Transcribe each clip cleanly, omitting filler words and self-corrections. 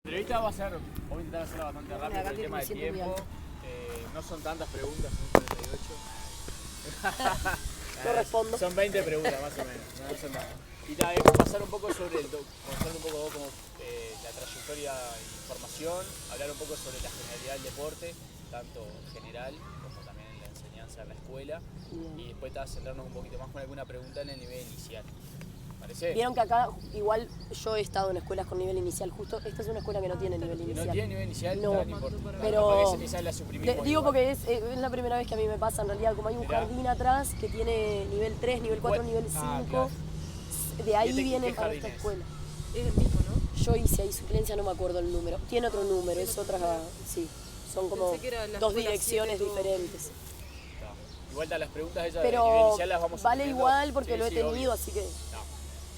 La entrevista va a ser, voy a intentar hacerla bastante rápido por el tema del tiempo. No son tantas preguntas, son 48. No respondo. Son 20 preguntas más o menos, no son tantas. Y pasar un poco sobre conocer un poco como la trayectoria y formación, hablar un poco sobre la generalidad del deporte, tanto general como también en la enseñanza en la escuela. Y después centrarnos un poquito más con alguna pregunta en el nivel inicial. ¿Parece? Vieron que acá, igual yo he estado en escuelas con nivel inicial, justo esta es una escuela que no tiene nivel inicial. ¿No tiene nivel inicial? No, No importa. pero Esa la suprimimos. digo porque es la primera vez que a mí me pasa, en realidad, como hay un jardín atrás que tiene nivel 3, nivel 4, nivel 5, claro. De ahí vienen para esta escuela. Es el mismo, ¿no? Yo hice ahí suplencia, no me acuerdo el número. Tiene otro número, es otra, sí. Son como dos direcciones diferentes. Igual las preguntas esas pero de nivel inicial las vamos vale subiendo. igual porque sí, lo he tenido, obvio. así que...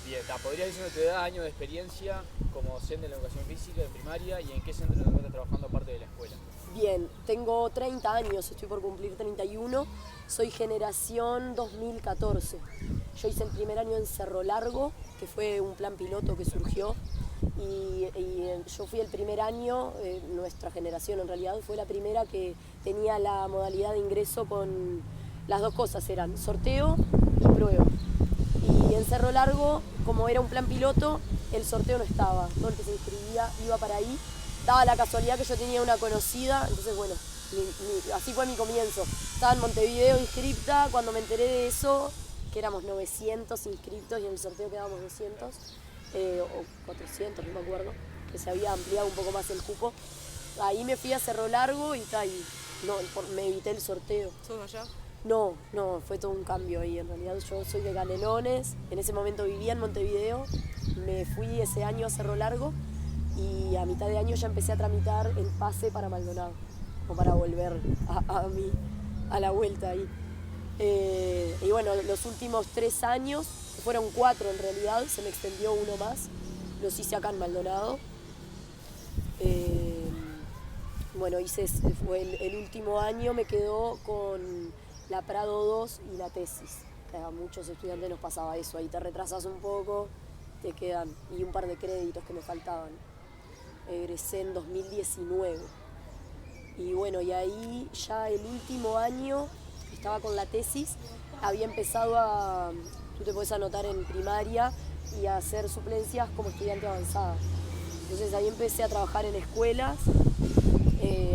Bien, podrías decirme tu edad, años de experiencia como docente en la educación física de primaria y en qué centro te encuentras trabajando aparte de la escuela. Bien, tengo 30 años, estoy por cumplir 31, soy generación 2014. Yo hice el primer año en Cerro Largo, que fue un plan piloto que surgió, y yo fui el primer año, nuestra generación en realidad fue la primera que tenía la modalidad de ingreso con las dos cosas, eran sorteo y prueba. Y en Cerro Largo, como era un plan piloto, el sorteo no estaba, todo el que se inscribía iba para ahí. Daba la casualidad que yo tenía una conocida, entonces bueno, así fue mi comienzo. Estaba en Montevideo inscripta, cuando me enteré de eso, que éramos 900 inscriptos y en el sorteo quedábamos 200, o 400, no me acuerdo, que se había ampliado un poco más el cupo. Ahí me fui a Cerro Largo y me evité el sorteo. ¿Sos allá? No, fue todo un cambio ahí. En realidad yo soy de Canelones, en ese momento vivía en Montevideo, me fui ese año a Cerro Largo y a mitad de año ya empecé a tramitar el pase para Maldonado, o para volver a la vuelta ahí. Y bueno, los últimos 3 años, que fueron 4 en realidad, se me extendió uno más, los hice acá en Maldonado. Bueno, fue el último año, me quedó con la Prado 2 y la tesis. A muchos estudiantes nos pasaba eso, ahí te retrasas un poco, te quedan, y un par de créditos que me faltaban. Egresé en 2019. Y bueno, y ahí ya el último año estaba con la tesis, había empezado tú te podés anotar en primaria y a hacer suplencias como estudiante avanzada. Entonces ahí empecé a trabajar en escuelas,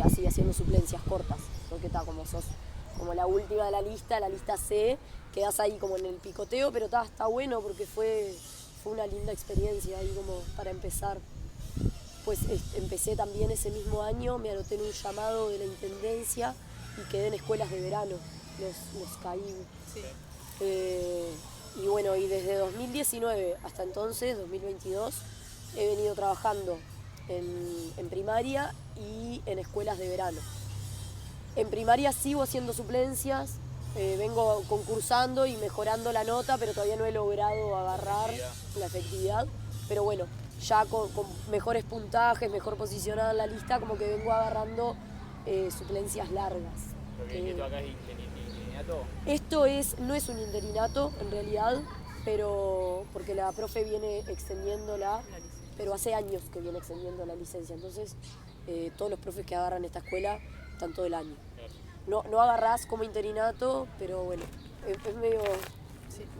así haciendo suplencias cortas, porque está como la última de la lista C, quedás ahí como en el picoteo, pero está bueno porque fue una linda experiencia ahí como para empezar. Pues empecé también ese mismo año, me anoté en un llamado de la Intendencia y quedé en escuelas de verano, los CAIB. Sí. Y bueno, y desde 2019 hasta entonces, 2022, he venido trabajando en primaria y en escuelas de verano. En primaria sigo haciendo suplencias, vengo concursando y mejorando la nota, pero todavía no he logrado agarrar la efectividad. Pero bueno, ya con mejores puntajes, mejor posicionada en la lista, como que vengo agarrando suplencias largas. ¿Esto acá es interinato? Esto no es un interinato en realidad, pero porque la profe viene extendiéndola, pero hace años que viene extendiendo la licencia, entonces todos los profes que agarran esta escuela están todo el año. No agarrás como interinato, pero bueno, es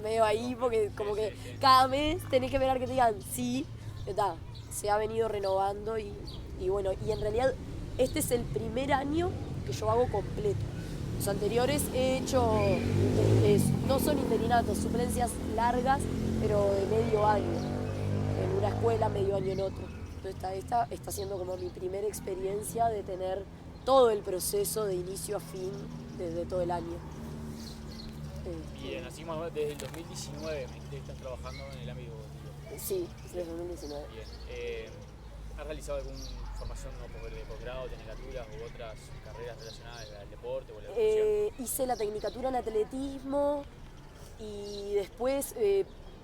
medio ahí porque como que cada mes tenés que esperar que te digan sí, se ha venido renovando y bueno, y en realidad este es el primer año que yo hago completo. Los anteriores he hecho, no son interinatos, suplencias largas, pero de medio año, en una escuela, medio año en otro. Entonces esta está siendo como mi primera experiencia de tener todo el proceso de inicio a fin desde todo el año. Bien, así más o menos desde el 2019 me dijiste que estás trabajando en el ámbito deportivo. Sí, desde el 2019. Bien. ¿Has realizado alguna formación de posgrado, tecnicaturas u otras carreras relacionadas al deporte o a la educación? Hice la tecnicatura en atletismo y después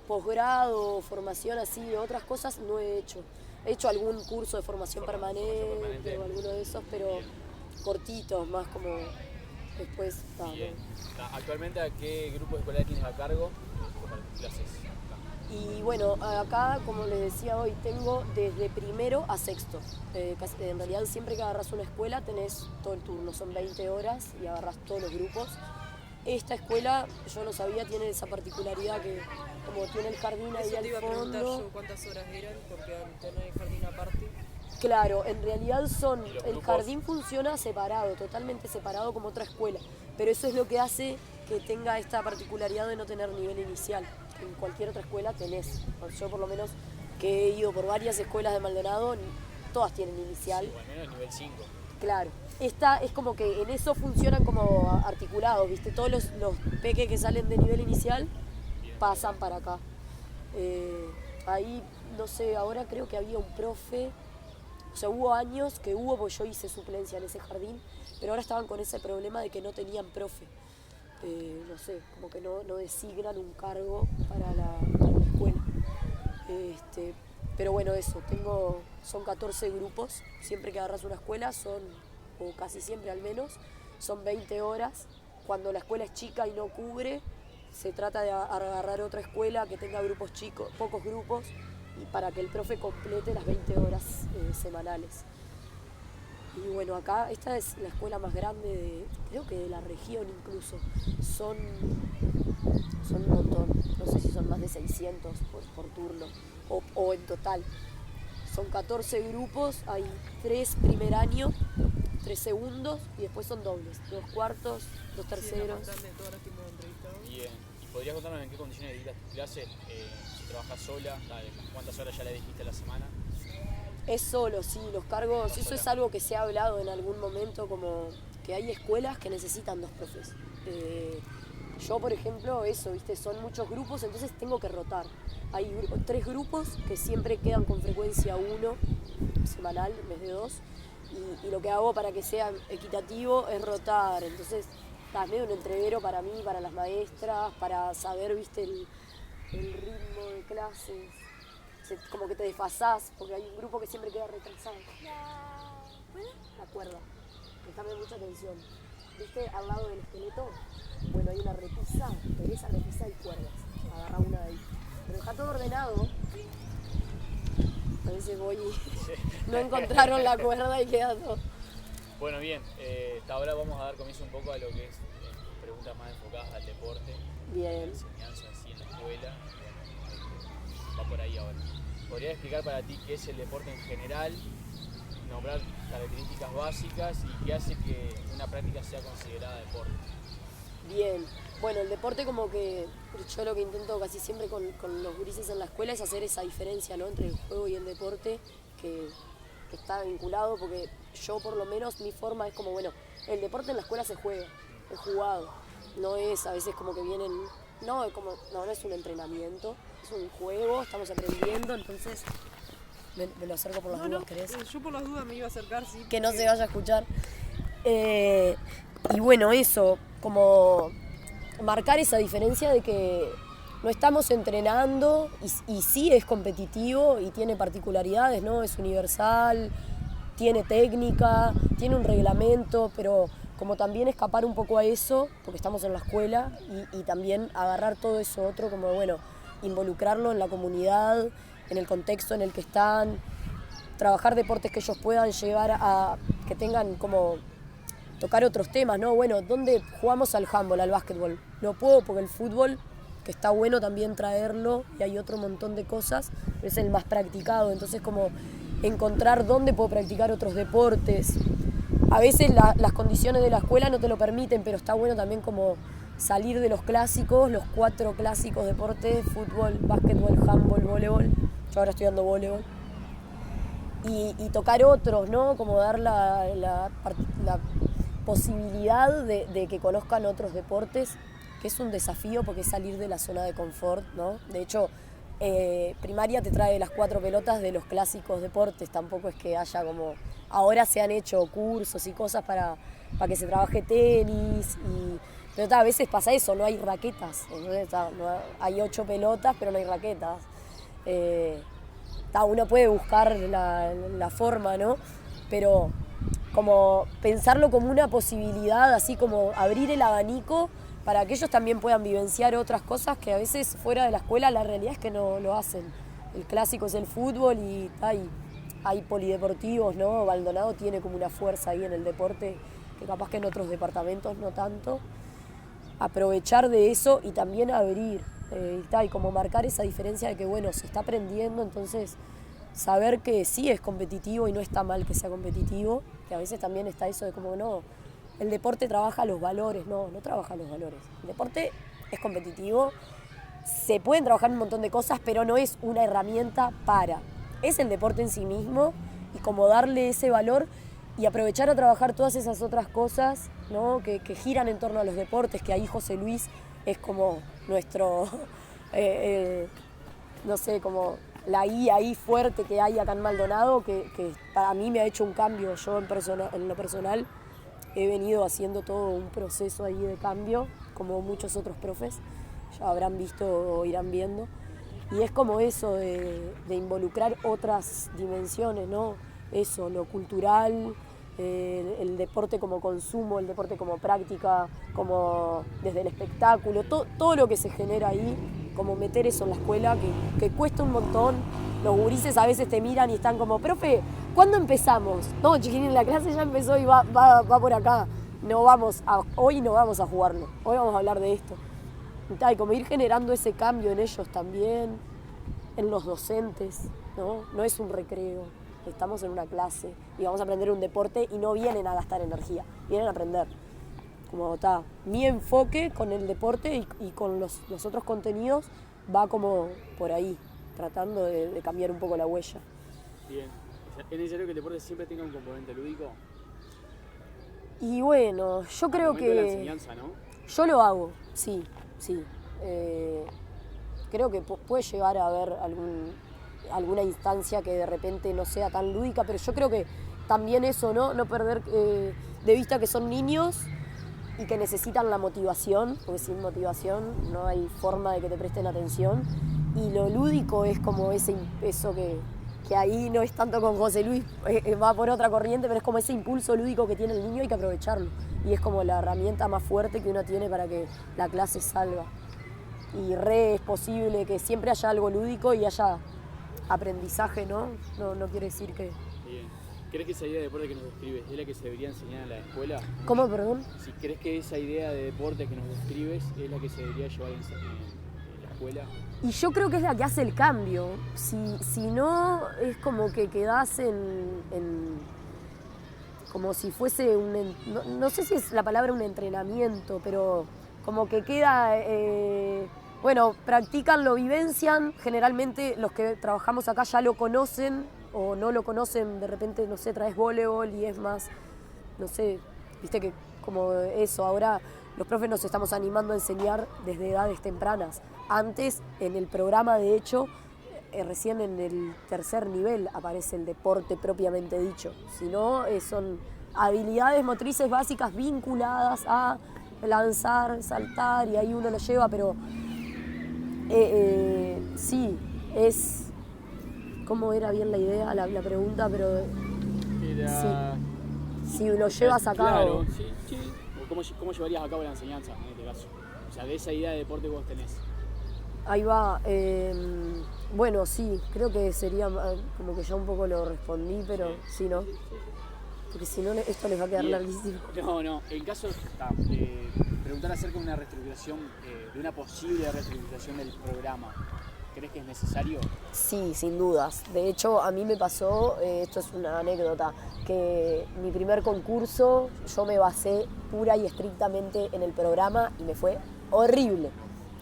posgrado, formación así, otras cosas no he hecho. He hecho algún curso de formación permanente o alguno de esos, pero cortitos, más como después. Bien. ¿Actualmente a qué grupo escolar tienes a cargo para tus clases? Y bueno, acá, como les decía hoy, tengo desde primero a sexto. En realidad siempre que agarras una escuela tenés todo el turno, son 20 horas y agarras todos los grupos. Esta escuela, yo no sabía, tiene esa particularidad que como tiene el jardín ahí Eso al te iba a preguntar fondo. yo cuántas horas eran, porque al tener el jardín aparte. Claro, en realidad son, ¿Y los el grupos? jardín funciona separado, totalmente separado como otra escuela, pero eso es lo que hace que tenga esta particularidad de no tener nivel inicial, que en cualquier otra escuela tenés. Yo por lo menos que he ido por varias escuelas de Maldonado, todas tienen inicial. Sí, o al menos nivel 5. Claro, esta es como que en eso funcionan como articulados, ¿viste? Todos los peques que salen de nivel inicial pasan para acá. Ahí, no sé, ahora creo que había un profe, o sea, hubo años que hubo, porque yo hice suplencia en ese jardín, pero ahora estaban con ese problema de que no tenían profe. No sé, como que no designan un cargo para la escuela. Pero bueno, eso, son 14 grupos, siempre que agarras una escuela o casi siempre al menos, son 20 horas. Cuando la escuela es chica y no cubre, se trata de agarrar otra escuela que tenga grupos chicos, pocos grupos, y para que el profe complete las 20 horas semanales. Y bueno, acá esta es la escuela más grande, creo que de la región incluso. Son un montón, no sé si son más de 600 por turno o en total. Son 14 grupos, hay 3 primer año, 3 segundos y después son dobles, 2 cuartos, 2 terceros. Bien. ¿Y podrías contarnos en qué condiciones dictas tus clases? Si trabajas sola, ¿cuántas horas ya le dijiste a la semana? Es solo, sí, los cargos, eso es algo que se ha hablado en algún momento, como que hay escuelas que necesitan 2 profes. Yo, por ejemplo, eso, ¿viste? Son muchos grupos, entonces tengo que rotar. Hay 3 grupos que siempre quedan con frecuencia 1 semanal en vez de 2, y lo que hago para que sea equitativo es rotar. Entonces, es medio un entrevero para mí, para las maestras, para saber, ¿viste? El ritmo de clases. Como que te desfasás, porque hay un grupo que siempre queda retrasado. La cuerda. Prestame mucha atención. ¿Viste al lado del esqueleto? Bueno, hay una repisa, en esa repisa hay cuerdas. Agarra una de ahí. Pero está todo ordenado. A veces voy y no encontraron la cuerda y queda todo. Bueno, bien. Ahora vamos a dar comienzo un poco a lo que es preguntas más enfocadas al deporte. Bien. La enseñanza así en la escuela. Va por ahí ahora. ¿Podrías explicar para ti qué es el deporte en general? Nombrar características básicas y qué hace que una práctica sea considerada deporte. Bien, bueno, el deporte como que yo lo que intento casi siempre con los gurises en la escuela es hacer esa diferencia, ¿no? Entre el juego y el deporte que está vinculado, porque yo por lo menos mi forma es como, bueno, el deporte en la escuela se juega, es jugado, no es a veces como que vienen, no es un entrenamiento, es un juego, estamos aprendiendo, entonces me lo acerco por las dudas, ¿querés? Yo por las dudas me iba a acercar, sí. Que no se vaya a escuchar. Y bueno, eso, como marcar esa diferencia de que no estamos entrenando y sí es competitivo y tiene particularidades, ¿no? Es universal, tiene técnica, tiene un reglamento, pero como también escapar un poco a eso, porque estamos en la escuela, y también agarrar todo eso otro, como bueno, involucrarlo en la comunidad, en el contexto en el que están, trabajar deportes que ellos puedan llevar a que tengan como tocar otros temas, ¿no? Bueno, ¿dónde jugamos al handball, al básquetbol? No puedo porque el fútbol, que está bueno también traerlo, y hay otro montón de cosas, pero es el más practicado, entonces como encontrar dónde puedo practicar otros deportes. A veces las condiciones de la escuela no te lo permiten, pero está bueno también como salir de los clásicos, los 4 clásicos deportes: fútbol, básquetbol, handball, voleibol. Yo ahora estoy dando voleibol. Y tocar otros, ¿no? Como dar la posibilidad de que conozcan otros deportes, que es un desafío porque es salir de la zona de confort, ¿no? De hecho, primaria te trae las 4 pelotas de los clásicos deportes, tampoco es que haya como... Ahora se han hecho cursos y cosas para que se trabaje tenis, pero a veces pasa eso, no hay raquetas, entonces hay 8 pelotas pero no hay raquetas. Uno puede buscar la forma, ¿no? Pero como pensarlo como una posibilidad, así como abrir el abanico para que ellos también puedan vivenciar otras cosas que a veces fuera de la escuela la realidad es que no lo hacen. El clásico es el fútbol y hay polideportivos, ¿no? Baldonado tiene como una fuerza ahí en el deporte que capaz que en otros departamentos no tanto. Aprovechar de eso y también abrir, y como marcar esa diferencia de que, bueno, se está aprendiendo, entonces saber que sí es competitivo y no está mal que sea competitivo, que a veces también está eso de como, no, el deporte trabaja los valores, no trabaja los valores. El deporte es competitivo, se pueden trabajar un montón de cosas, pero no es una herramienta para. Es el deporte en sí mismo y como darle ese valor y aprovechar a trabajar todas esas otras cosas, ¿no? que giran en torno a los deportes, que ahí José Luis es como nuestro, no sé, como la guía ahí fuerte que hay acá en Maldonado, que para mí me ha hecho un cambio. Yo en lo personal he venido haciendo todo un proceso ahí de cambio, como muchos otros profes, ya habrán visto o irán viendo. Y es como eso de involucrar otras dimensiones, ¿no? Eso, lo cultural, el deporte como consumo, el deporte como práctica, como desde el espectáculo, todo lo que se genera ahí, como meter eso en la escuela, que cuesta un montón. Los gurises a veces te miran y están como, profe, ¿cuándo empezamos? No, chiquilín, la clase ya empezó y va por acá. Hoy no vamos a jugarlo, hoy vamos a hablar de esto. Y como ir generando ese cambio en ellos también, en los docentes, ¿no? No es un recreo, estamos en una clase y vamos a aprender un deporte y no vienen a gastar energía, vienen a aprender. Como está, mi enfoque con el deporte y con los otros contenidos va como por ahí, tratando de cambiar un poco la huella. Bien. ¿Es necesario que el deporte siempre tenga un componente lúdico? Y bueno, yo creo que... la enseñanza, ¿no? Yo lo hago, sí. Creo que puede llegar a haber alguna instancia que de repente no sea tan lúdica, pero yo creo que también eso, no perder de vista que son niños y que necesitan la motivación, porque sin motivación no hay forma de que te presten atención. Y lo lúdico es como eso que ahí no es tanto con José Luis, va por otra corriente, pero es como ese impulso lúdico que tiene el niño, hay que aprovecharlo. Y es como la herramienta más fuerte que uno tiene para que la clase salga. Y es posible que siempre haya algo lúdico y haya aprendizaje, ¿no? No quiere decir que... Bien. ¿Crees que esa idea de deporte que nos describes es la que se debería enseñar en la escuela? ¿Cómo, perdón? Si crees que esa idea de deporte que nos describes es la que se debería llevar en la escuela. Y yo creo que es la que hace el cambio. Si no, es como que quedás en como si fuese no sé si es la palabra un entrenamiento, pero como que queda, practican, lo vivencian, generalmente los que trabajamos acá ya lo conocen o no lo conocen, de repente, no sé, traes voleibol y es más, no sé, viste que como eso, ahora los profes nos estamos animando a enseñar desde edades tempranas. Antes, en el programa, de hecho, recién en el tercer nivel aparece el deporte propiamente dicho. Si no, son habilidades motrices básicas vinculadas a lanzar, saltar, y ahí uno lo lleva, pero sí, es... ¿Cómo era bien la idea, la pregunta? Pero era... sí, si lo llevas a cabo. Claro, sí. ¿Cómo llevarías a cabo la enseñanza en este caso? O sea, de esa idea de deporte que vos tenés. Ahí va. Bueno, sí, creo que sería como que ya un poco lo respondí, pero sí, ¿no? Porque si no, esto les va a quedar larguísimo. No, en caso preguntar acerca de una reestructuración, de una posible reestructuración del programa. ¿Crees que es necesario? Sí, sin dudas. De hecho, a mí me pasó, esto es una anécdota, que mi primer concurso yo me basé pura y estrictamente en el programa y me fue horrible.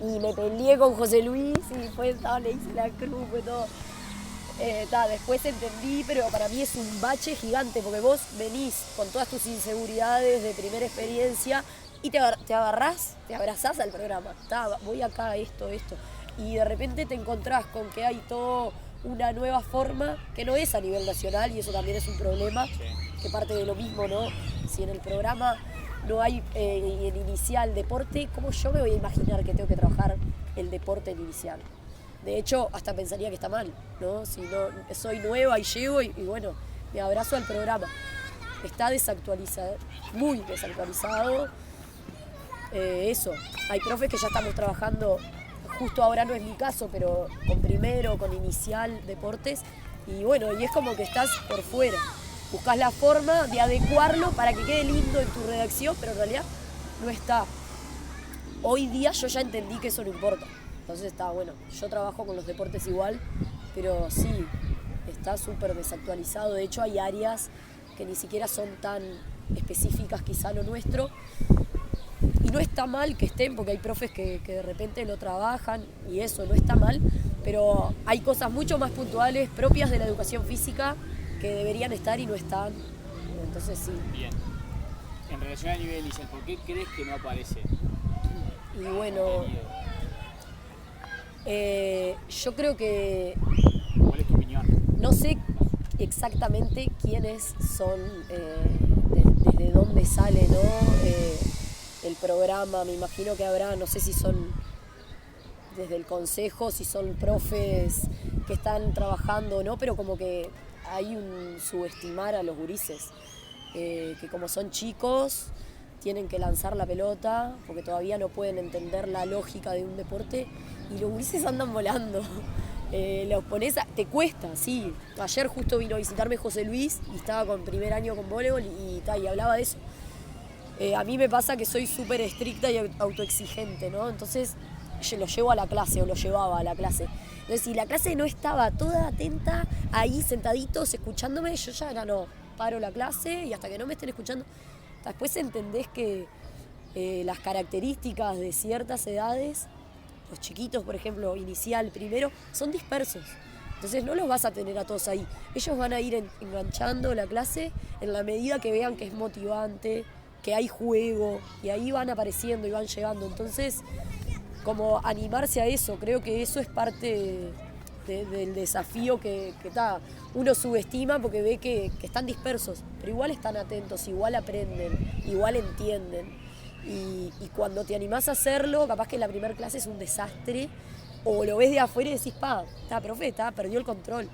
Y me peleé con José Luis y después le hice la cruz, fue todo. Después entendí, pero para mí es un bache gigante, porque vos venís con todas tus inseguridades de primera experiencia y te abrazás al programa. Voy acá, esto. Y de repente te encontrás con que hay toda una nueva forma que no es a nivel nacional, y eso también es un problema, que parte de lo mismo, ¿no? Si en el programa no hay en inicial deporte, ¿cómo yo me voy a imaginar que tengo que trabajar el deporte en inicial? De hecho, hasta pensaría que está mal, ¿no? Si no soy nueva y llego y bueno, me abrazo al programa. Está desactualizado, muy desactualizado. eso, hay profes que ya estamos trabajando, justo ahora no es mi caso, pero con primero, con inicial, deportes, y bueno, y es como que estás por fuera. Buscás la forma de adecuarlo para que quede lindo en tu redacción, pero en realidad no está. Hoy día yo ya entendí que eso no importa. Entonces está bueno, yo trabajo con los deportes igual, pero sí, está súper desactualizado. De hecho hay áreas que ni siquiera son tan específicas quizá a lo nuestro. Y no está mal que estén, porque hay profes que de repente lo trabajan y eso no está mal, pero hay cosas mucho más puntuales, propias de la educación física, que deberían estar y no están. Entonces sí. Bien. En relación a nivel inicial, ¿por qué crees que no aparece? Y bueno, yo creo que ¿Cuál es tu opinión? no sé exactamente quiénes son, desde dónde sale, ¿no? El programa, me imagino que habrá, no sé si son desde el consejo, si son profes que están trabajando o no, pero como que hay un subestimar a los gurises, que como son chicos tienen que lanzar la pelota porque todavía no pueden entender la lógica de un deporte y los gurises andan volando. Los pones te cuesta, sí. Ayer justo vino a visitarme José Luis y estaba con primer año con voleibol y hablaba de eso. A mí me pasa que soy súper estricta y autoexigente, ¿no? Entonces yo lo llevo a la clase o lo llevaba a la clase. Entonces si la clase no estaba toda atenta, ahí sentaditos escuchándome, yo ya no paro la clase y hasta que no me estén escuchando. Después entendés que las características de ciertas edades, los chiquitos, por ejemplo, inicial, primero, son dispersos. Entonces no los vas a tener a todos ahí. Ellos van a ir enganchando la clase en la medida que vean que es motivante, que hay juego, y ahí van apareciendo y van llegando. Entonces, como animarse a eso, creo que eso es parte del desafío que uno subestima porque ve que están dispersos, pero igual están atentos, igual aprenden, igual entienden. Y cuando te animás a hacerlo, capaz que la primera clase es un desastre, o lo ves de afuera y decís, profe, perdió el control.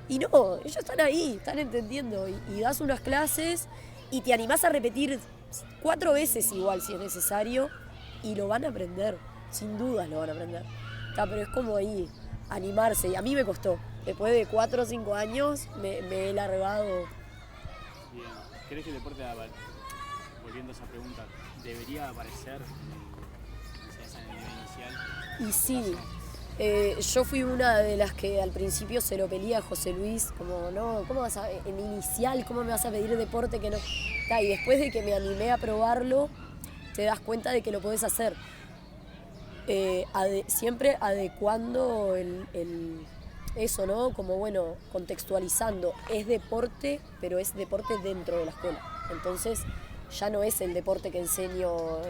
Y no, ellos están ahí, están entendiendo, y das unas clases y te animás a repetir 4 veces igual si es necesario, y lo van a aprender, sin dudas lo van a aprender. Pero es como ahí, animarse, y a mí me costó. Después de 4 o 5 años me he largado. Bien. ¿Crees que el deporte, volviendo a esa pregunta, debería aparecer en el nivel inicial? Y sí, yo fui una de las que al principio se lo pedía a José Luis, como, no, ¿cómo vas a, en inicial, cómo me vas a pedir deporte que no? Y después de que me animé a probarlo, te das cuenta de que lo podés hacer. Siempre adecuando eso, ¿no? Como, bueno, contextualizando. Es deporte, pero es deporte dentro de la escuela. Entonces, ya no es el deporte que enseño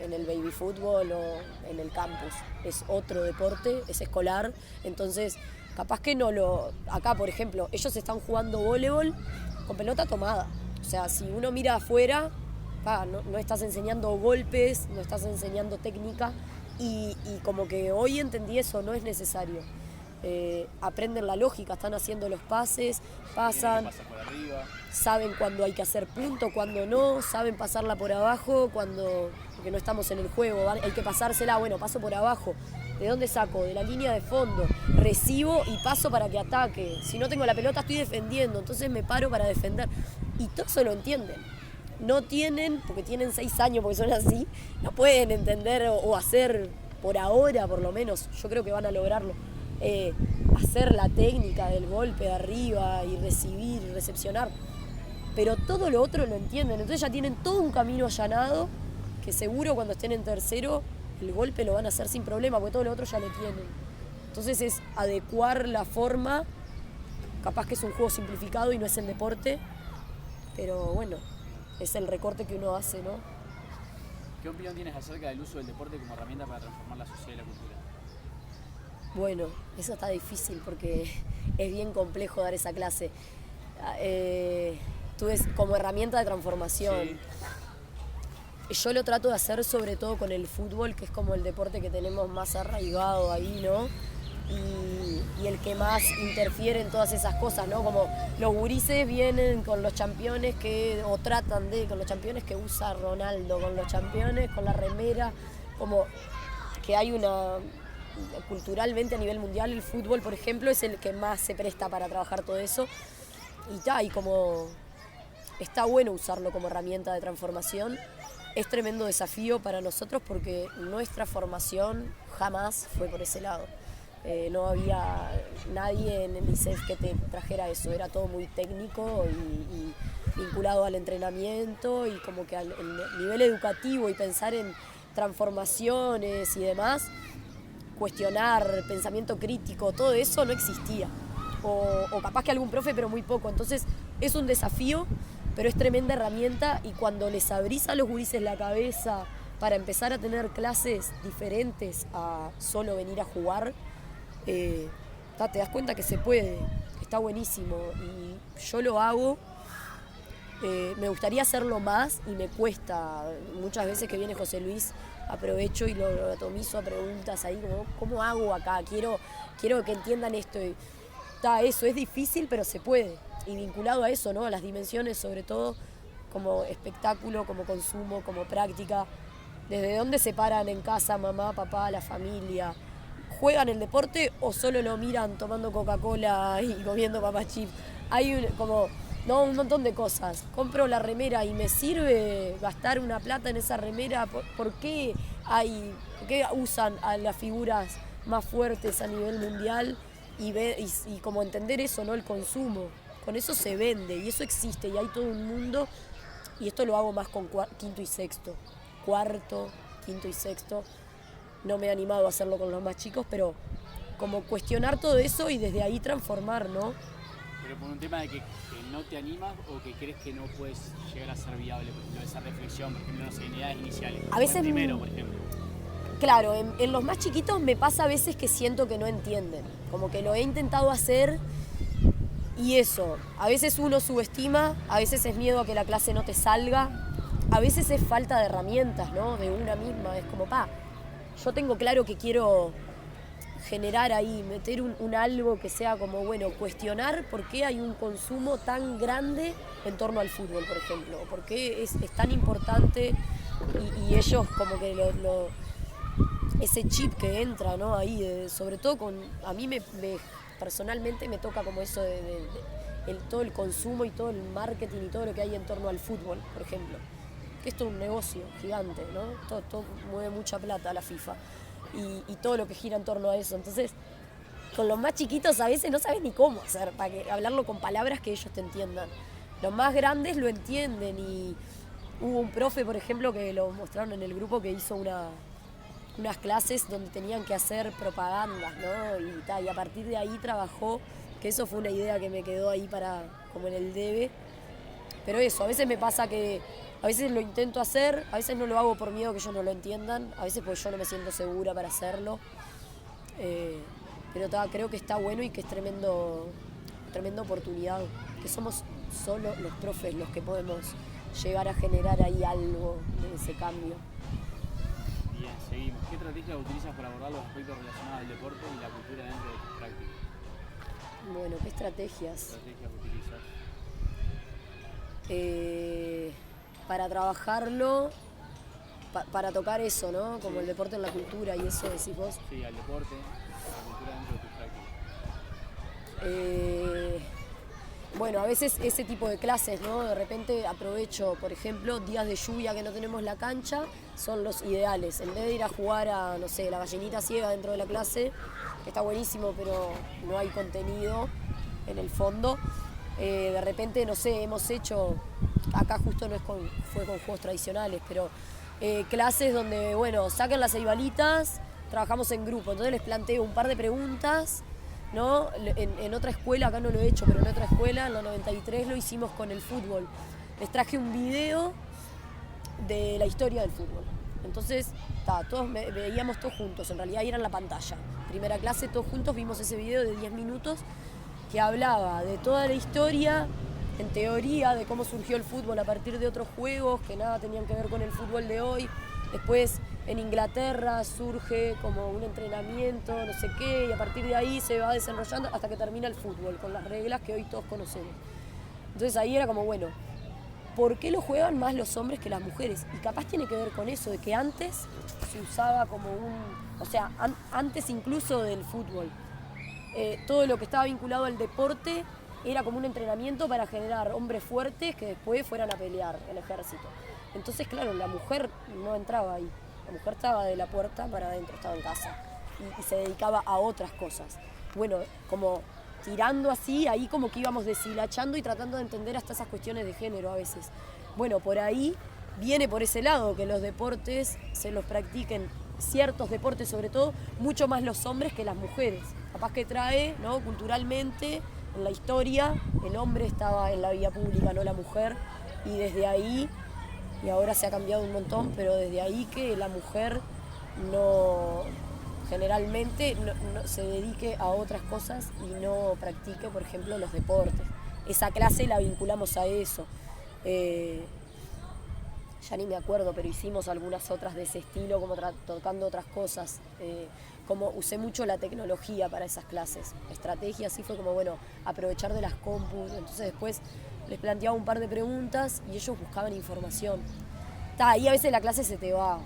en el baby fútbol o en el campus. Es otro deporte, es escolar. Entonces, capaz que acá, por ejemplo, ellos están jugando voleibol con pelota tomada. O sea, si uno mira afuera, no estás enseñando golpes, no estás enseñando técnica. Y como que hoy entendí eso, no es necesario. Aprenden la lógica, están haciendo los pases, pasan, Por arriba. saben cuándo hay que hacer punto, cuándo no, saben pasarla por abajo, porque no estamos en el juego, hay que pasársela, bueno, paso por abajo. ¿De dónde saco? De la línea de fondo. Recibo y paso para que ataque. Si no tengo la pelota estoy defendiendo, entonces me paro para defender. Y todo eso lo entienden. No tienen, porque tienen 6 años, porque son así, no pueden entender o hacer, por ahora por lo menos, yo creo que van a lograrlo, hacer la técnica del golpe de arriba y recibir y recepcionar. Pero todo lo otro lo entienden, entonces ya tienen todo un camino allanado que seguro cuando estén en tercero el golpe lo van a hacer sin problema, porque todo lo otro ya lo tienen. Entonces es adecuar la forma, capaz que es un juego simplificado y no es el deporte, pero bueno, es el recorte que uno hace, ¿no? ¿Qué opinión tienes acerca del uso del deporte como herramienta para transformar la sociedad y la cultura? Bueno, eso está difícil porque es bien complejo dar esa clase. Tú ves como herramienta de transformación. Sí. Yo lo trato de hacer sobre todo con el fútbol, que es como el deporte que tenemos más arraigado ahí, ¿no? y el que más interfiere en todas esas cosas, ¿no? Como los gurises vienen con los championes o tratan de, con los championes que usa Ronaldo, con los championes, con la remera, como que hay culturalmente a nivel mundial el fútbol, por ejemplo, es el que más se presta para trabajar todo eso. Y como está bueno usarlo como herramienta de transformación. Es tremendo desafío para nosotros porque nuestra formación jamás fue por ese lado. No había nadie en el ISEF que te trajera eso, era todo muy técnico y vinculado al entrenamiento y como que al nivel educativo y pensar en transformaciones y demás, cuestionar, pensamiento crítico, todo eso no existía. O capaz que algún profe, pero muy poco. Entonces es un desafío, pero es tremenda herramienta y cuando les abrís a los gurises la cabeza para empezar a tener clases diferentes a solo venir a jugar, te das cuenta que se puede, que está buenísimo y yo lo hago. Me gustaría hacerlo más y me cuesta. Muchas veces que viene José Luis aprovecho y lo atomizo a preguntas ahí como ¿cómo hago acá? Quiero que entiendan esto. Y eso es difícil, pero se puede. Y vinculado a eso, ¿no? A las dimensiones, sobre todo como espectáculo, como consumo, como práctica. ¿Desde dónde se paran en casa mamá, papá, la familia? ¿Juegan el deporte o solo lo miran tomando Coca-Cola y comiendo papas chips? Hay un montón de cosas. Compro la remera y me sirve gastar una plata en esa remera. ¿Por qué usan a las figuras más fuertes a nivel mundial? Y como entender eso, ¿no? El consumo. Con eso se vende y eso existe y hay todo un mundo. Y esto lo hago más con quinto y sexto. Cuarto, quinto y sexto. No me he animado a hacerlo con los más chicos, pero como cuestionar todo eso y desde ahí transformar, ¿no? Pero por un tema de que no te animas o que crees que no puedes llegar a ser viable, por ejemplo, esa reflexión, por ejemplo, en las unidades iniciales. A veces, primero, por ejemplo. Claro, en los más chiquitos me pasa a veces que siento que no entienden, como que lo he intentado hacer y eso, a veces uno subestima, a veces es miedo a que la clase no te salga, a veces es falta de herramientas, ¿no? De una misma, es como, yo tengo claro que quiero generar ahí, meter un algo que sea como, bueno, cuestionar por qué hay un consumo tan grande en torno al fútbol, por ejemplo, por qué es tan importante y ellos como que ese chip que entra, ¿no? Ahí, sobre todo a mí personalmente me toca como eso de todo el consumo y todo el marketing y todo lo que hay en torno al fútbol, por ejemplo. Que esto es un negocio gigante, ¿no? Todo mueve mucha plata a la FIFA y todo lo que gira en torno a eso. Entonces, con los más chiquitos a veces no sabes ni cómo hacer, para hablarlo con palabras que ellos te entiendan. Los más grandes lo entienden y hubo un profe, por ejemplo, que lo mostraron en el grupo que hizo unas clases donde tenían que hacer propagandas, ¿no? Y a partir de ahí trabajó, que eso fue una idea que me quedó ahí como en el debe. Pero eso, a veces me pasa que a veces lo intento hacer, a veces no lo hago por miedo que ellos no lo entiendan, a veces porque yo no me siento segura para hacerlo. Pero creo que está bueno y que es tremenda oportunidad, que somos solo los profes los que podemos llegar a generar ahí algo de ese cambio. Bien, seguimos. ¿Qué estrategias utilizas para abordar los aspectos relacionados al deporte y la cultura dentro de tus prácticas? Bueno, ¿qué estrategias? ¿Qué estrategias utilizas? Para trabajarlo, para tocar eso, ¿no? Como el deporte en la cultura y eso decís vos. Sí, al deporte, a la cultura dentro de tus prácticas. Bueno, a veces ese tipo de clases, ¿no? De repente aprovecho, por ejemplo, días de lluvia que no tenemos la cancha, son los ideales. En vez de ir a jugar a, no sé, la gallinita ciega dentro de la clase, que está buenísimo, pero no hay contenido en el fondo. De repente, no sé, hemos hecho, acá justo no fue con juegos tradicionales, pero clases donde, bueno, saquen las ceibalitas, trabajamos en grupo. Entonces les planteo un par de preguntas, ¿no? En otra escuela, acá no lo he hecho, pero en otra escuela, en la 93, lo hicimos con el fútbol. Les traje un video de la historia del fútbol. Entonces, veíamos todos juntos, en realidad era en la pantalla. Primera clase, todos juntos vimos ese video de 10 minutos que hablaba de toda la historia, en teoría, de cómo surgió el fútbol a partir de otros juegos que nada tenían que ver con el fútbol de hoy. Después En Inglaterra surge como un entrenamiento, no sé qué, y a partir de ahí se va desarrollando hasta que termina el fútbol, con las reglas que hoy todos conocemos. Entonces ahí era como, bueno, ¿por qué lo juegan más los hombres que las mujeres? Y capaz tiene que ver con eso, de que antes se usaba como o sea, antes incluso del fútbol, todo lo que estaba vinculado al deporte era como un entrenamiento para generar hombres fuertes que después fueran a pelear en el ejército. Entonces, claro, la mujer no entraba ahí. La mujer estaba de la puerta para adentro, estaba en casa y se dedicaba a otras cosas. Bueno, como tirando así, ahí como que íbamos deshilachando y tratando de entender hasta esas cuestiones de género a veces. Bueno, por ahí viene por ese lado, que los deportes se los practiquen, ciertos deportes sobre todo, mucho más los hombres que las mujeres. Capaz que trae, ¿no? Culturalmente, en la historia, el hombre estaba en la vía pública, no la mujer, y desde ahí, y ahora se ha cambiado un montón, pero desde ahí que la mujer generalmente no se dedique a otras cosas y no practique, por ejemplo, los deportes. Esa clase la vinculamos a eso. Ya ni me acuerdo, pero hicimos algunas otras de ese estilo, como tocando otras cosas. Como usé mucho la tecnología para esas clases. Estrategia, así fue como, bueno, aprovechar de las compus. Entonces después les planteaba un par de preguntas y ellos buscaban información. Ahí a veces la clase se te va,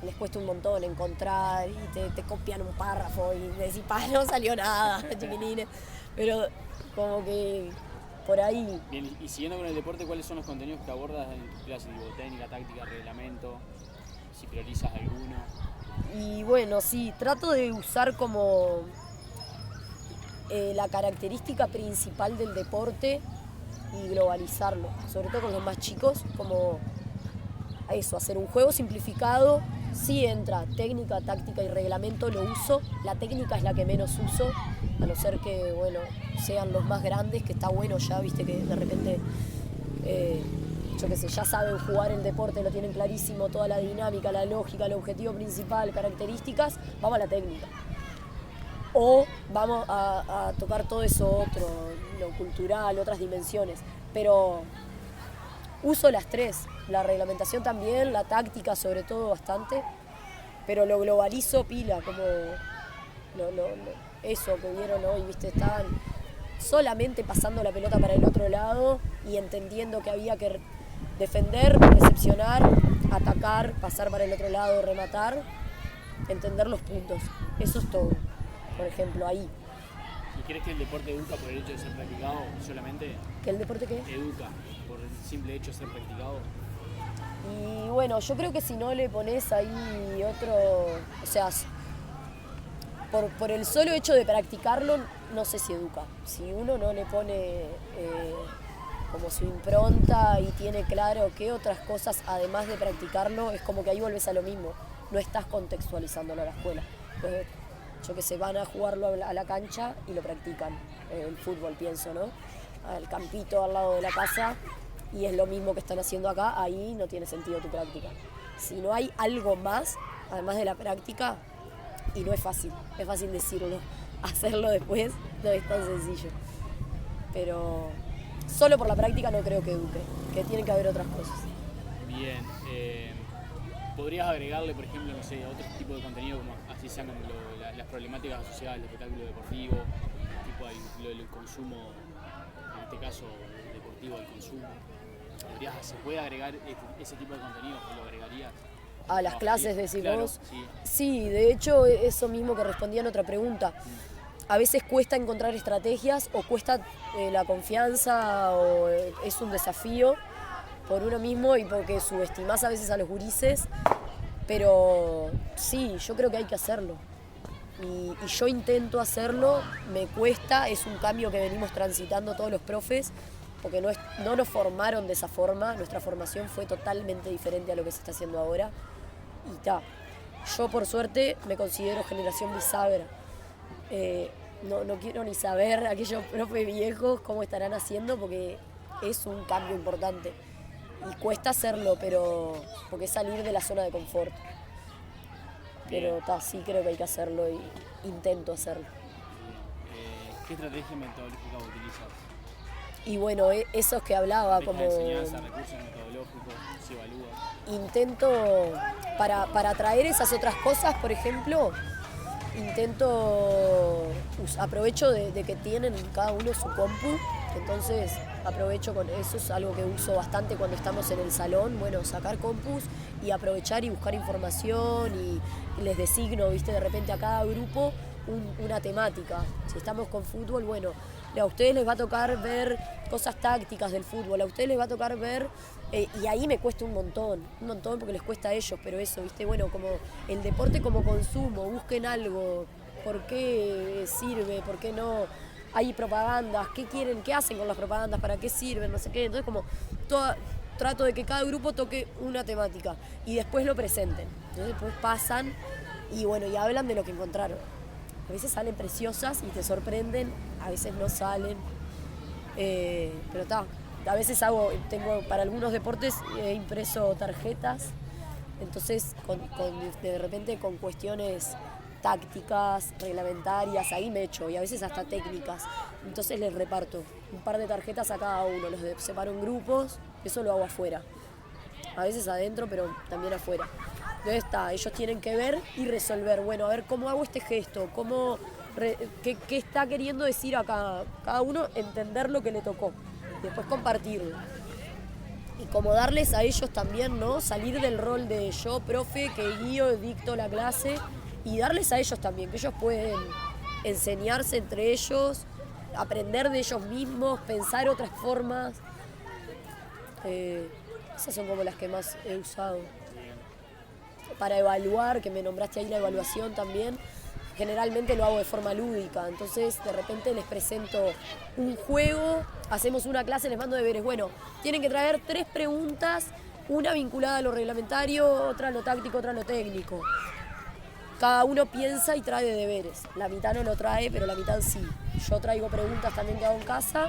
les cuesta un montón encontrar y te copian un párrafo y decís, no salió nada, chiquilines. Pero como que por ahí. Bien, y siguiendo con el deporte, ¿cuáles son los contenidos que abordas en tus clases? Digo, técnica, táctica, reglamento, si priorizas alguno. Y bueno, sí, trato de usar como la característica principal del deporte y globalizarlo, sobre todo con los más chicos, como eso, hacer un juego simplificado. Sí entra técnica, táctica y reglamento, lo uso. La técnica es la que menos uso, a no ser que, bueno, sean los más grandes, que está bueno ya, viste, que de repente, yo qué sé, ya saben jugar el deporte, lo tienen clarísimo, toda la dinámica, la lógica, el objetivo principal, características, vamos a la técnica. O vamos a tocar todo eso otro, lo cultural, otras dimensiones. Pero uso las tres, la reglamentación también, la táctica sobre todo bastante, pero lo globalizo pila, como eso que vieron hoy, viste, estaban solamente pasando la pelota para el otro lado y entendiendo que había que defender, recepcionar, atacar, pasar para el otro lado, rematar, entender los puntos. Eso es todo, por ejemplo, ahí. ¿Y crees que el deporte educa por el hecho de ser practicado solamente? ¿Que el deporte qué? Educa por el simple hecho de ser practicado. Y bueno, yo creo que si no le pones ahí otro, o sea, por el solo hecho de practicarlo, no sé si educa. Si uno no le pone como su impronta y tiene claro qué otras cosas, además de practicarlo, es como que ahí volvés a lo mismo. No estás contextualizándolo a la escuela. Entonces, yo que sé, van a jugarlo a la cancha y lo practican. El fútbol, pienso, ¿no? Al campito al lado de la casa, y es lo mismo que están haciendo acá, ahí no tiene sentido tu práctica. Si no hay algo más, además de la práctica, y no es fácil decirlo, hacerlo después no es tan sencillo. Pero solo por la práctica no creo que eduque, que tienen que haber otras cosas. Bien, ¿podrías agregarle, por ejemplo, no sé, otro tipo de contenido, como así sean como las problemáticas asociadas al espectáculo deportivo, tipo el consumo, en este caso deportivo, el consumo? ¿Se puede agregar ese tipo de contenido? ¿Lo agregarías? A las clases, decís claro, vos. Sí. Sí, de hecho, eso mismo que respondía en otra pregunta. A veces cuesta encontrar estrategias o cuesta la confianza o es un desafío por uno mismo y porque subestimás a veces a los gurises, pero sí, yo creo que hay que hacerlo. Y yo intento hacerlo, me cuesta, es un cambio que venimos transitando todos los profes, porque no nos formaron de esa forma, nuestra formación fue totalmente diferente a lo que se está haciendo ahora. Y yo por suerte me considero generación bisagra. No quiero ni saber aquellos profes viejos cómo estarán haciendo, porque es un cambio importante. Y cuesta hacerlo, pero porque es salir de la zona de confort. Pero sí creo que hay que hacerlo y intento hacerlo. ¿Qué estrategia metodológica utilizas? Y bueno, esos que hablaba, Deja como de enseñanza, recursos metodológicos, se evalúa. intento, para traer esas otras cosas, por ejemplo, aprovecho de que tienen cada uno su compu, entonces aprovecho con eso, es algo que uso bastante cuando estamos en el salón, bueno, sacar compus y aprovechar y buscar información y les designo, viste, de repente a cada grupo una temática. Si estamos con fútbol, bueno, a ustedes les va a tocar ver cosas tácticas del fútbol, a ustedes les va a tocar ver, y ahí me cuesta un montón porque les cuesta a ellos, pero eso, viste, bueno, como el deporte como consumo, busquen algo, ¿por qué sirve? ¿Por qué no? Hay propagandas, ¿qué quieren? ¿Qué hacen con las propagandas? ¿Para qué sirven? No sé qué, entonces como trato de que cada grupo toque una temática y después lo presenten, entonces después pasan y bueno, y hablan de lo que encontraron. A veces salen preciosas y te sorprenden, a veces no salen, pero está. A veces tengo para algunos deportes he impreso tarjetas, entonces de repente con cuestiones tácticas, reglamentarias, ahí me echo, y a veces hasta técnicas. Entonces les reparto un par de tarjetas a cada uno, separo en grupos, eso lo hago afuera. A veces adentro, pero también afuera. Entonces ellos tienen que ver y resolver, bueno, a ver cómo hago este gesto, qué está queriendo decir acá, cada uno entender lo que le tocó, después compartirlo. Y como darles a ellos también, ¿no? Salir del rol de yo, profe, que guío, dicto la clase, y darles a ellos también, que ellos pueden enseñarse entre ellos, aprender de ellos mismos, pensar otras formas. Esas son como las que más he usado. Para evaluar, que me nombraste ahí la evaluación también, generalmente lo hago de forma lúdica, entonces de repente les presento un juego, hacemos una clase, les mando deberes, bueno, tienen que traer 3 preguntas, una vinculada a lo reglamentario, otra a lo táctico, otra a lo técnico. Cada uno piensa y trae deberes, la mitad no lo trae, pero la mitad sí. Yo traigo preguntas también que hago en casa,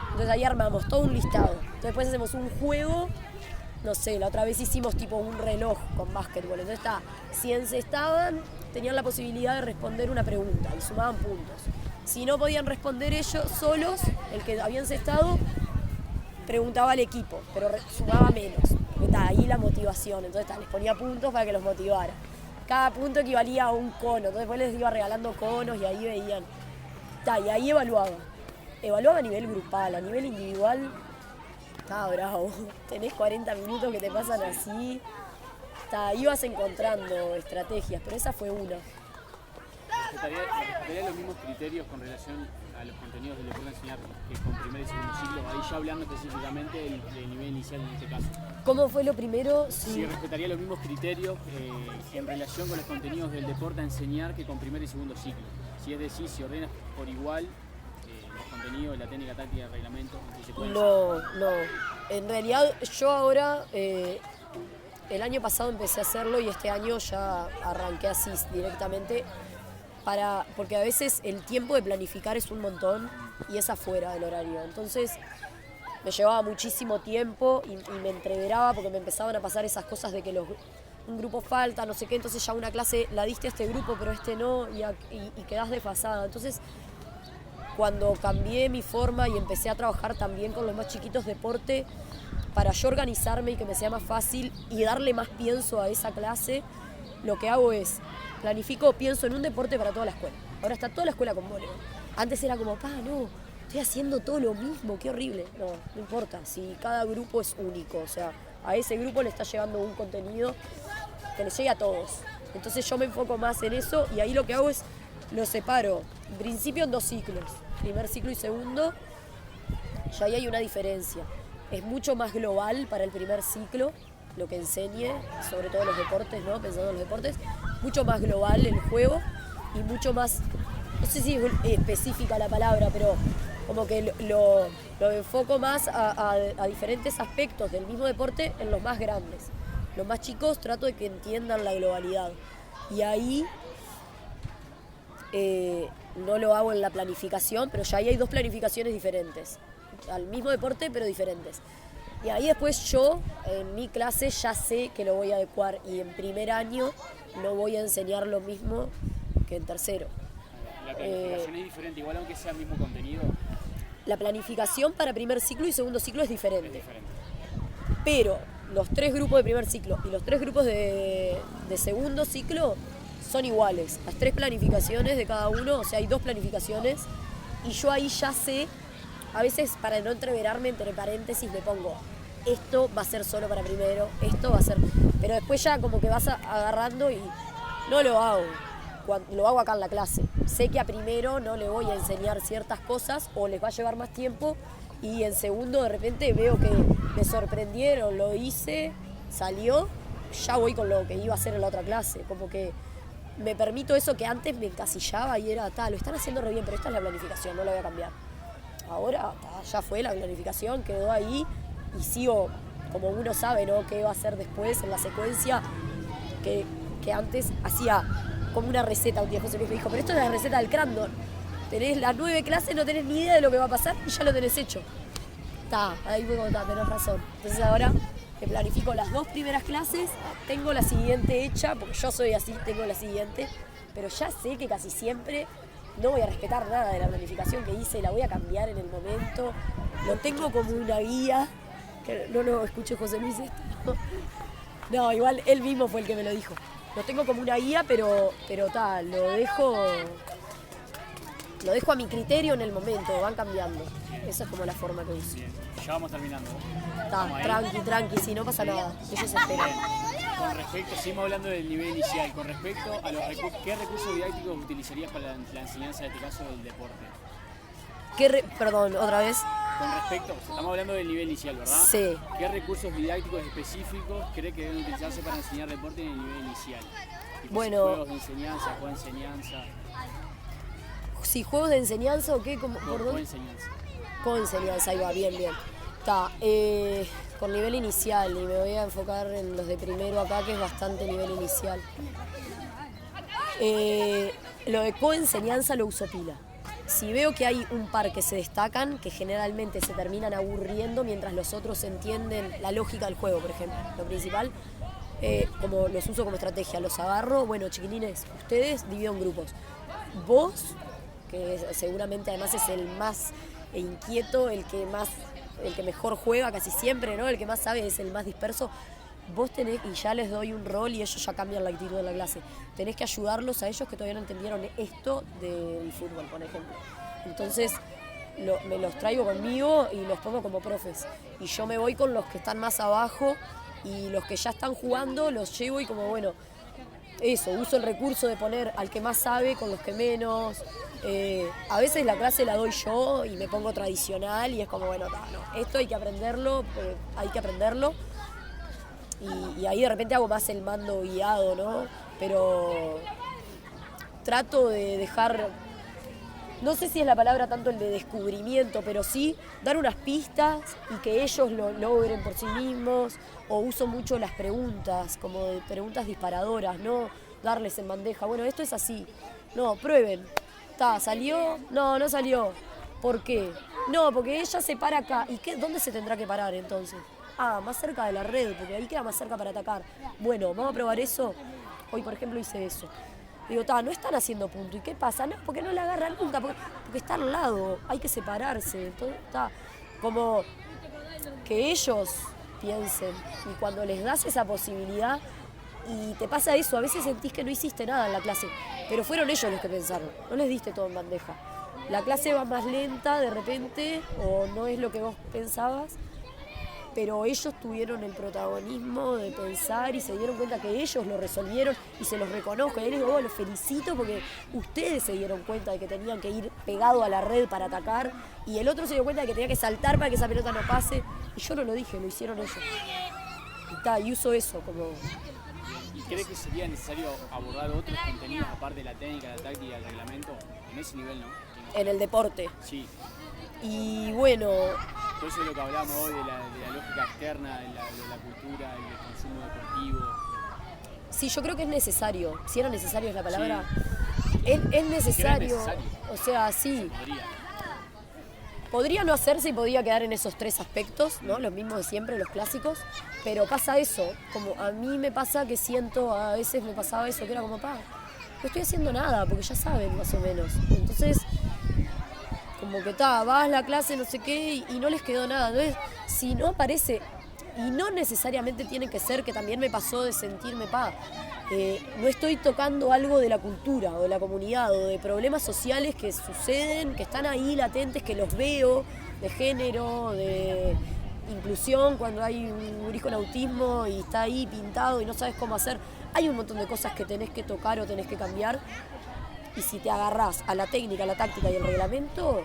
entonces ahí armamos todo un listado, entonces después hacemos un juego. No sé, la otra vez hicimos tipo un reloj con básquetbol. Entonces si encestaban, tenían la posibilidad de responder una pregunta y sumaban puntos. Si no podían responder ellos solos, el que había encestado preguntaba al equipo, pero sumaba menos. Ahí la motivación. Entonces les ponía puntos para que los motivara. Cada punto equivalía a un cono. Entonces después les iba regalando conos y ahí veían. Y ahí evaluaba. Evaluaba a nivel grupal, a nivel individual. Está bravo, tenés 40 minutos que te pasan así, ibas encontrando estrategias, pero esa fue una. ¿Respetaría los mismos criterios con relación a los contenidos del deporte a enseñar que con primer y segundo ciclo? Ahí ya hablando específicamente del nivel inicial en este caso. ¿Cómo fue lo primero? Sí, respetaría los mismos criterios en relación con los contenidos del deporte a enseñar que con primer y segundo ciclo. Si es decir, si ordenas por igual los contenidos, la técnica, táctica, el reglamento, No. En realidad yo ahora, el año pasado empecé a hacerlo y este año ya arranqué así directamente, porque a veces el tiempo de planificar es un montón y es afuera del horario. Entonces me llevaba muchísimo tiempo y me entreveraba porque me empezaban a pasar esas cosas de que un grupo falta, no sé qué, entonces ya una clase la diste a este grupo pero este no y quedás desfasada. Entonces cuando cambié mi forma y empecé a trabajar también con los más chiquitos deporte, para yo organizarme y que me sea más fácil y darle más pienso a esa clase, lo que hago es, pienso en un deporte para toda la escuela. Ahora está toda la escuela con voleibol. Antes era como, no, estoy haciendo todo lo mismo, qué horrible. No importa, si cada grupo es único, o sea, a ese grupo le está llegando un contenido que le llegue a todos. Entonces yo me enfoco más en eso y ahí lo que hago es, lo separo, en principio en 2 ciclos, primer ciclo y segundo, ya ahí hay una diferencia. Es mucho más global para el primer ciclo, lo que enseñe, sobre todo los deportes, ¿no? Pensando en los deportes, mucho más global el juego y mucho más, no sé si es específica la palabra, pero como que lo enfoco más a diferentes aspectos del mismo deporte en los más grandes. Los más chicos trato de que entiendan la globalidad. Y ahí no lo hago en la planificación, pero ya ahí hay 2 planificaciones diferentes. Al mismo deporte, pero diferentes. Y ahí después yo, en mi clase, ya sé que lo voy a adecuar. Y en primer año no voy a enseñar lo mismo que en tercero. La planificación es diferente, igual aunque sea el mismo contenido. la planificación para primer ciclo y segundo ciclo es diferente. Es diferente. Pero los 3 grupos de primer ciclo y los 3 grupos de segundo ciclo son iguales. Las 3 planificaciones de cada uno, o sea, hay 2 planificaciones. Y yo ahí ya sé, a veces para no entreverarme entre paréntesis me pongo, esto va a ser solo para primero, esto va a ser... Pero después ya como que vas agarrando y no lo hago. Lo hago acá en la clase. Sé que a primero no le voy a enseñar ciertas cosas o les va a llevar más tiempo y en segundo de repente veo que me sorprendieron, lo hice, salió, ya voy con lo que iba a hacer en la otra clase. Como que me permito eso que antes me encasillaba y era, lo están haciendo re bien, pero esta es la planificación, no la voy a cambiar. Ahora ya fue la planificación, quedó ahí y sigo como uno sabe, ¿no? Qué va a hacer después en la secuencia que antes hacía como una receta. Un día José Luis me dijo, pero esto es la receta del Crandon. Tenés las 9 clases, no tenés ni idea de lo que va a pasar y ya lo tenés hecho. Ahí fue como, tenés razón. Entonces ahora que planifico las 2 primeras clases, tengo la siguiente hecha, porque yo soy así, tengo la siguiente, pero ya sé que casi siempre no voy a respetar nada de la planificación que hice, la voy a cambiar en el momento. Lo tengo como una guía, que no lo escuché José Luis esto. No, igual él mismo fue el que me lo dijo. Lo tengo como una guía, pero lo dejo a mi criterio en el momento, van cambiando. Esa es como la forma que uso. Bien, ya vamos terminando. Tranqui, si no pasa nada. Ellos esperan. Con respecto, seguimos hablando del nivel inicial. Con respecto a los recursos, ¿qué recursos didácticos utilizarías para la enseñanza, en este caso, del deporte? Perdón, otra vez. Con respecto, estamos hablando del nivel inicial, ¿verdad? Sí. ¿Qué recursos didácticos específicos cree que deben utilizarse para enseñar deporte en el nivel inicial? Tipo, Bueno. Juegos de enseñanza, coenseñanza. Si juegos de enseñanza o qué, perdón. Coenseñanza. Coenseñanza, ahí va, bien. Con nivel inicial, y me voy a enfocar en los de primero acá, que es bastante nivel inicial. Lo de coenseñanza lo uso pila. Si veo que hay un par que se destacan, que generalmente se terminan aburriendo mientras los otros entienden la lógica del juego, por ejemplo. Lo principal, como los uso como estrategia, los agarro, bueno, chiquilines, ustedes dividan grupos. Vos, que seguramente además es el más inquieto, el que mejor juega casi siempre, ¿no? El que más sabe es el más disperso. Vos tenés, y ya les doy un rol y ellos ya cambian la actitud de la clase, tenés que ayudarlos a ellos que todavía no entendieron esto del fútbol, por ejemplo. Entonces me los traigo conmigo y los pongo como profes. Y yo me voy con los que están más abajo y los que ya están jugando los llevo y como, bueno, eso, uso el recurso de poner al que más sabe con los que menos. A veces la clase la doy yo y me pongo tradicional y es como, bueno, no, esto hay que aprenderlo, y ahí de repente hago más el mando guiado, ¿no? Pero trato de dejar, no sé si es la palabra tanto el de descubrimiento, pero sí dar unas pistas y que ellos lo logren por sí mismos, o uso mucho las preguntas, como preguntas disparadoras, no darles en bandeja, bueno, esto es así, no, prueben, ¿salió? No salió, ¿por qué? No, porque ella se para acá, ¿y dónde se tendrá que parar entonces? Más cerca de la red, porque ahí queda más cerca para atacar. Bueno, vamos a probar eso. Hoy, por ejemplo, hice eso. Digo, no están haciendo punto. ¿Y qué pasa? No, porque no le agarran nunca, porque está al lado, hay que separarse. Entonces, como que ellos piensen. Y cuando les das esa posibilidad, y te pasa eso, a veces sentís que no hiciste nada en la clase, pero fueron ellos los que pensaron, no les diste todo en bandeja. La clase va más lenta de repente, o no es lo que vos pensabas, pero ellos tuvieron el protagonismo de pensar y se dieron cuenta que ellos lo resolvieron y se los reconozco. Y les digo, los felicito porque ustedes se dieron cuenta de que tenían que ir pegado a la red para atacar y el otro se dio cuenta de que tenía que saltar para que esa pelota no pase. Y yo no lo dije, lo hicieron ellos. Y uso eso como... ¿Y cree que sería necesario abordar otros contenidos aparte de la técnica, la táctica y el reglamento? En ese nivel, ¿no? En el deporte. Sí. Y bueno... Todo eso es lo que hablábamos hoy de la lógica externa, de la cultura y del consumo deportivo. Sí, yo creo que es necesario. Si era necesario es la palabra. Sí. Es necesario. ¿Era necesario? O sea, sí. Podría. Podría no hacerse y podría quedar en esos 3 aspectos, ¿no? Los mismos de siempre, los clásicos. Pero pasa eso. Como a mí me pasa que siento, a veces me pasaba eso, que era como, no estoy haciendo nada, porque ya saben más o menos. Entonces, como como que vas a la clase, no sé qué, y no les quedó nada. Entonces, si no aparece, y no necesariamente tiene que ser, que también me pasó de sentirme, no estoy tocando algo de la cultura o de la comunidad o de problemas sociales que suceden, que están ahí latentes, que los veo, de género, de inclusión, cuando hay un gurí con autismo y está ahí pintado y no sabes cómo hacer. Hay un montón de cosas que tenés que tocar o tenés que cambiar, y si te agarrás a la técnica, a la táctica y el reglamento,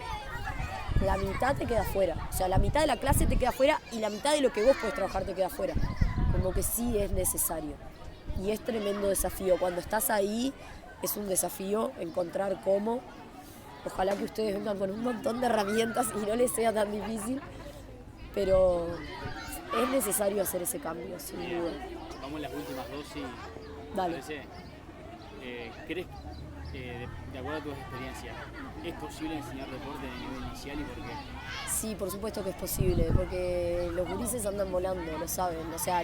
la mitad te queda fuera. O sea, la mitad de la clase te queda fuera y la mitad de lo que vos podés trabajar te queda fuera. Como que sí es necesario. Y es tremendo desafío. Cuando estás ahí, es un desafío encontrar cómo. Ojalá que ustedes vengan con un montón de herramientas y no les sea tan difícil. Pero es necesario hacer ese cambio, sin duda. Vamos a las últimas dos, sí. Dale. ¿Crees, de acuerdo a tus experiencias, es posible enseñar deporte en el nivel inicial y por qué? Sí, por supuesto que es posible, porque los gurises andan volando, lo saben. O sea,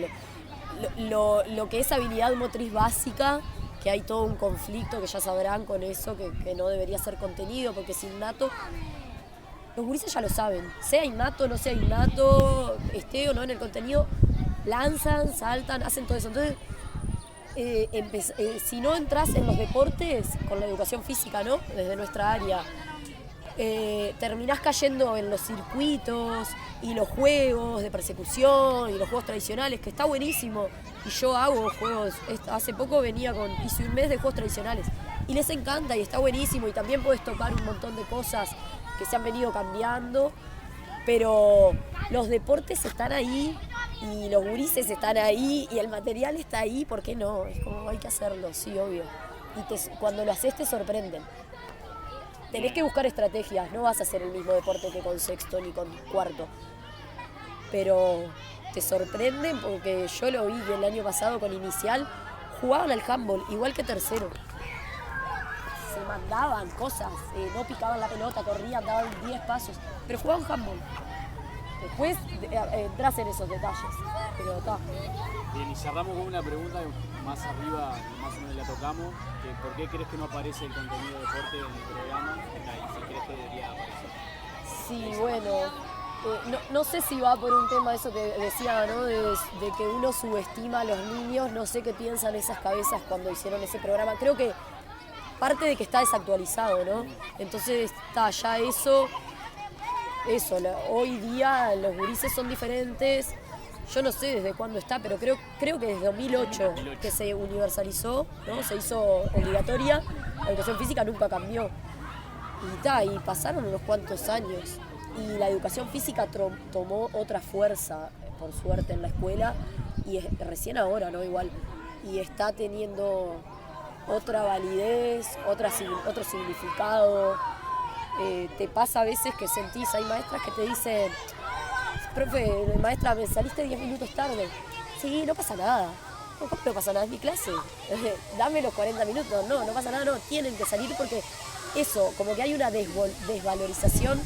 lo que es habilidad motriz básica, que hay todo un conflicto que ya sabrán con eso, que no debería ser contenido, porque es innato. Los gurises ya lo saben, sea innato, no sea innato, esté o no en el contenido, lanzan, saltan, hacen todo eso. Entonces, si no entras en los deportes con la educación física, ¿no? Desde nuestra área, terminás cayendo en los circuitos y los juegos de persecución y los juegos tradicionales, que está buenísimo. Y yo hago juegos, hace poco hice un mes de juegos tradicionales y les encanta y está buenísimo, y también puedes tocar un montón de cosas que se han venido cambiando, pero los deportes están ahí y los gurises están ahí y el material está ahí, ¿por qué no? Es como hay que hacerlo, sí, obvio. Y cuando lo haces te sorprenden. Tenés que buscar estrategias, no vas a hacer el mismo deporte que con sexto ni con cuarto. Pero te sorprenden porque yo lo vi el año pasado con inicial, jugaban al handball, igual que tercero. Se mandaban cosas, no picaban la pelota, corrían, daban 10 pasos, pero jugaban handball. Después entras en esos detalles, pero está. Bien, y cerramos con una pregunta más arriba, más o menos la tocamos, que ¿por qué crees que no aparece el contenido de deporte en el programa? Y si crees que debería aparecer. Sí, bueno, no sé si va por un tema eso que decía, ¿no? De que uno subestima a los niños, no sé qué piensan esas cabezas cuando hicieron ese programa. Creo que parte de que está desactualizado, ¿no? Entonces está ya eso, hoy día los gurises son diferentes. Yo no sé desde cuándo está, pero creo que desde 2008 que se universalizó, ¿no? Se hizo obligatoria, la educación física nunca cambió. Y pasaron unos cuantos años y la educación física tomó otra fuerza, por suerte, en la escuela, y recién ahora, ¿no? Igual, y está teniendo otra validez, otro significado. Te pasa a veces que sentís, hay maestras que te dicen: profe, maestra, me saliste 10 minutos tarde. Sí, no pasa nada. No, ¿cómo no pasa nada? Es mi clase. Dame los 40 minutos. No pasa nada, no. Tienen que salir porque eso, como que hay una desvalorización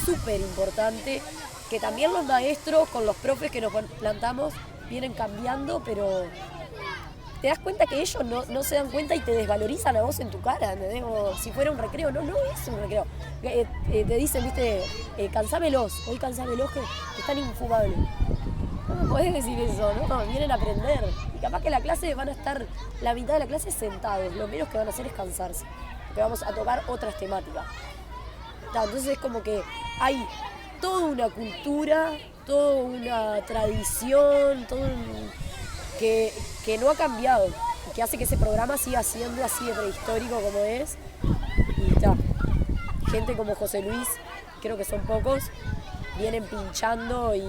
súper importante, que también los maestros con los profes que nos plantamos vienen cambiando, pero te das cuenta que ellos no se dan cuenta y te desvalorizan a vos en tu cara, ¿entendés? Como si fuera un recreo. No es un recreo. Te dicen, viste, cansámelos, hoy cansámelos que están infumables. No podés decir eso, ¿no? Vienen a aprender. Y capaz que la clase van a estar, la mitad de la clase sentados, lo menos que van a hacer es cansarse, porque vamos a tocar otras temáticas. Entonces es como que hay toda una cultura, toda una tradición, que no ha cambiado y que hace que ese programa siga siendo así de prehistórico como es. Y está, gente como José Luis, creo que son pocos, vienen pinchando y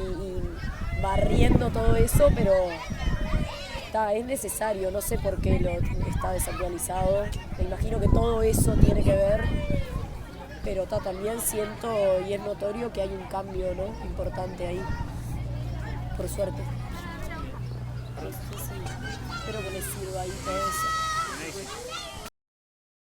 barriendo todo eso, pero es necesario, no sé por qué está desactualizado. Me imagino que todo eso tiene que ver, pero también siento y es notorio que hay un cambio, ¿no? Importante ahí, por suerte. Sí. Espero que les sirva ahí todo eso.